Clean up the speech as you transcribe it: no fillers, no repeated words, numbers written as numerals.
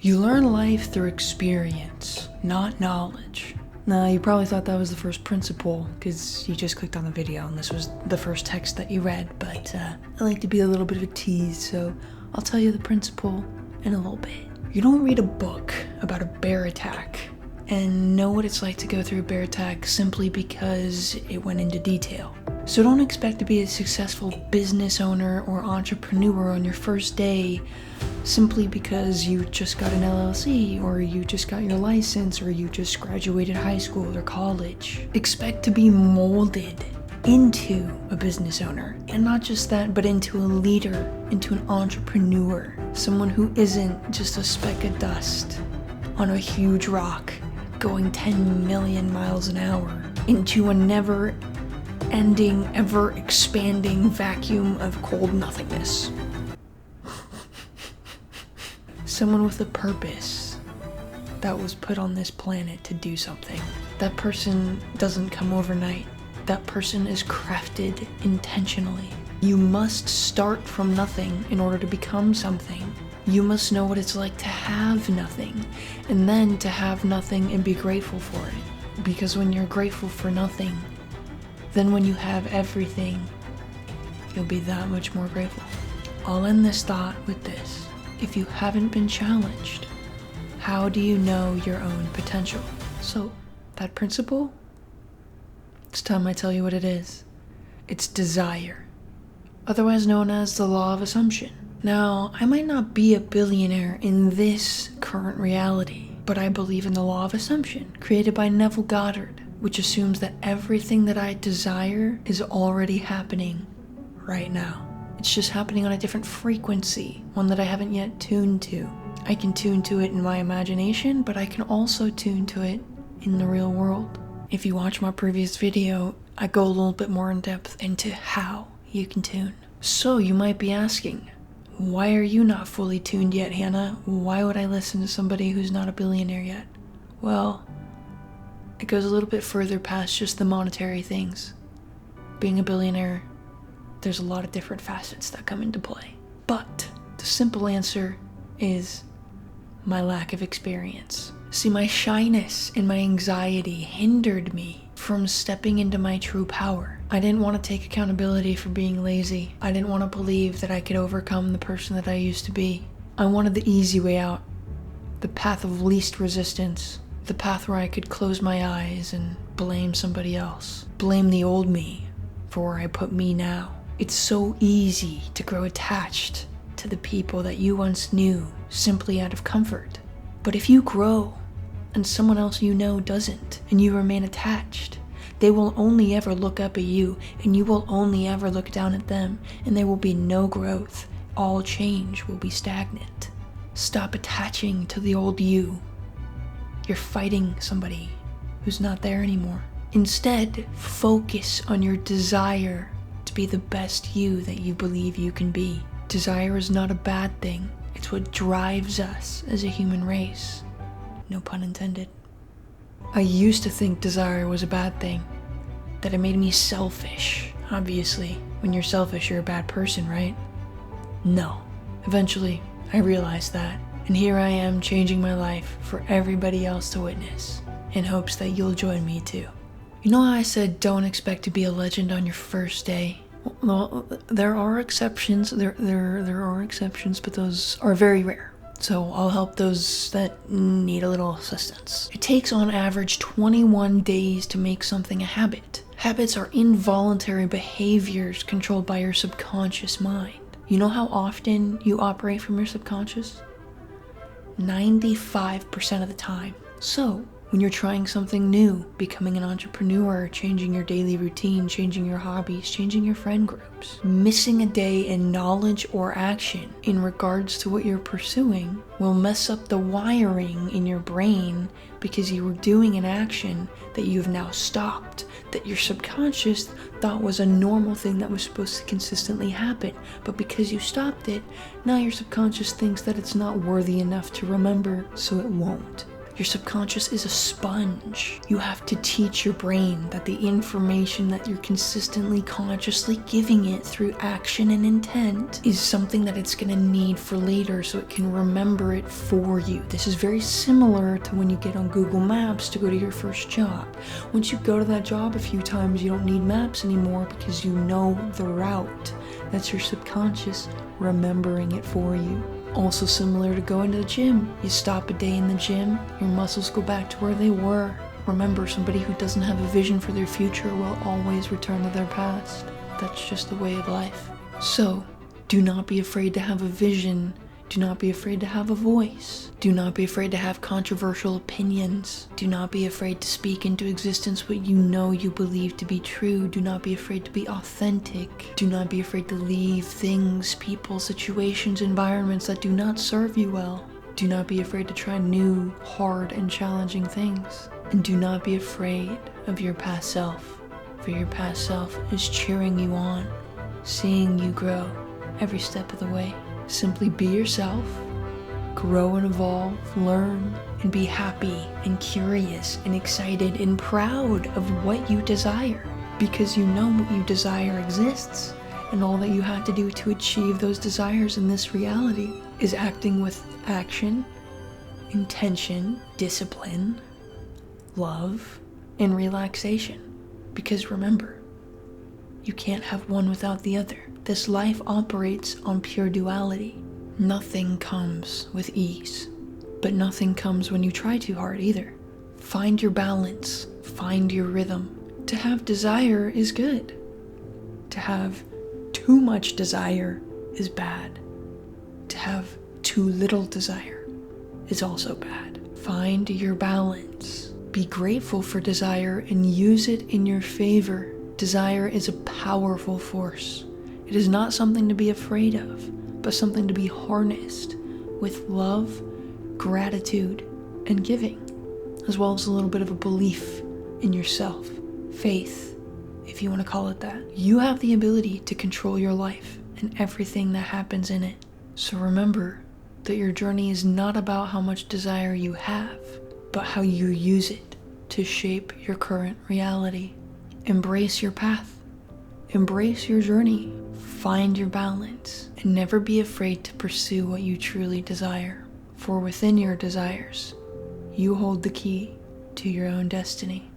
You learn life through experience, not knowledge. Now, you probably thought that was the first principle because you just clicked on the video and this was the first text that you read, but I like to be a little bit of a tease, so I'll tell you the principle in a little bit. You don't read a book about a bear attack and know what it's like to go through a bear attack simply because it went into detail. So don't expect to be a successful business owner or entrepreneur on your first day simply because you just got an LLC, or you just got your license, or you just graduated high school or college. Expect to be molded into a business owner, and not just that, but into a leader, into an entrepreneur, someone who isn't just a speck of dust on a huge rock going 10 million miles an hour into a never-ending, ever-expanding vacuum of cold nothingness. Someone with a purpose that was put on this planet to do something. That person doesn't come overnight. That person is crafted intentionally. You must start from nothing in order to become something. You must know what it's like to have nothing, and then to have nothing and be grateful for it. Because when you're grateful for nothing, then when you have everything, you'll be that much more grateful. I'll end this thought with this. If you haven't been challenged, how do you know your own potential? So, that principle, it's time I tell you what it is. It's desire, otherwise known as the law of assumption. Now, I might not be a billionaire in this current reality, but I believe in the law of assumption, created by Neville Goddard, which assumes that everything that I desire is already happening right now. It's just happening on a different frequency, one that I haven't yet tuned to. I can tune to it in my imagination, but I can also tune to it in the real world. If you watch my previous video, I go a little bit more in depth into how you can tune. So you might be asking, why are you not fully tuned yet, Hannah? Why would I listen to somebody who's not a billionaire yet? Well, it goes a little bit further past just the monetary things. Being a billionaire, there's a lot of different facets that come into play. But the simple answer is my lack of experience. See, my shyness and my anxiety hindered me from stepping into my true power. I didn't want to take accountability for being lazy. I didn't want to believe that I could overcome the person that I used to be. I wanted the easy way out, the path of least resistance, the path where I could close my eyes and blame somebody else, blame the old me for where I put me now. It's so easy to grow attached to the people that you once knew simply out of comfort. But if you grow and someone else you know doesn't, and you remain attached, they will only ever look up at you, and you will only ever look down at them, and there will be no growth. All change will be stagnant. Stop attaching to the old you. You're fighting somebody who's not there anymore. Instead, focus on your desire to be the best you that you believe you can be. Desire is not a bad thing. It's what drives us as a human race. No pun intended. I used to think desire was a bad thing, that it made me selfish. Obviously, when you're selfish, you're a bad person, right? No. Eventually, I realized that, and here I am changing my life for everybody else to witness, in hopes that you'll join me too. You know how I said don't expect to be a legend on your first day? Well, there are exceptions. There are exceptions, but those are very rare. So I'll help those that need a little assistance. It takes on average 21 days to make something a habit. Habits are involuntary behaviors controlled by your subconscious mind. You know how often you operate from your subconscious? 95% of the time. So, when you're trying something new, becoming an entrepreneur, changing your daily routine, changing your hobbies, changing your friend groups, missing a day in knowledge or action in regards to what you're pursuing will mess up the wiring in your brain because you were doing an action that you've now stopped, that your subconscious thought was a normal thing that was supposed to consistently happen. But because you stopped it, now your subconscious thinks that it's not worthy enough to remember, so it won't. Your subconscious is a sponge. You have to teach your brain that the information that you're consistently consciously giving it through action and intent is something that it's gonna need for later so it can remember it for you. This is very similar to when you get on Google Maps to go to your first job. Once you go to that job a few times, you don't need maps anymore because you know the route. That's your subconscious remembering it for you. Also similar to going to the gym. You stop a day in the gym, your muscles go back to where they were. Remember, somebody who doesn't have a vision for their future will always return to their past. That's just the way of life. So, do not be afraid to have a vision. Do not be afraid to have a voice. Do not be afraid to have controversial opinions. Do not be afraid to speak into existence what you know you believe to be true. Do not be afraid to be authentic. Do not be afraid to leave things, people, situations, environments that do not serve you well. Do not be afraid to try new, hard, and challenging things. And do not be afraid of your past self, for your past self is cheering you on, seeing you grow every step of the way. Simply be yourself, grow and evolve, learn, and be happy and curious and excited and proud of what you desire, because you know what you desire exists, and all that you have to do to achieve those desires in this reality is acting with action, intention, discipline, love, and relaxation. Because remember, you can't have one without the other. This life operates on pure duality. Nothing comes with ease, but nothing comes when you try too hard either. Find your balance, find your rhythm. To have desire is good. To have too much desire is bad. To have too little desire is also bad. Find your balance. Be grateful for desire and use it in your favor. Desire is a powerful force. It is not something to be afraid of, but something to be harnessed with love, gratitude, and giving, as well as a little bit of a belief in yourself, faith, if you want to call it that. You have the ability to control your life and everything that happens in it. So remember that your journey is not about how much desire you have, but how you use it to shape your current reality. Embrace your path. Embrace your journey. Find your balance. And never be afraid to pursue what you truly desire. For within your desires, you hold the key to your own destiny.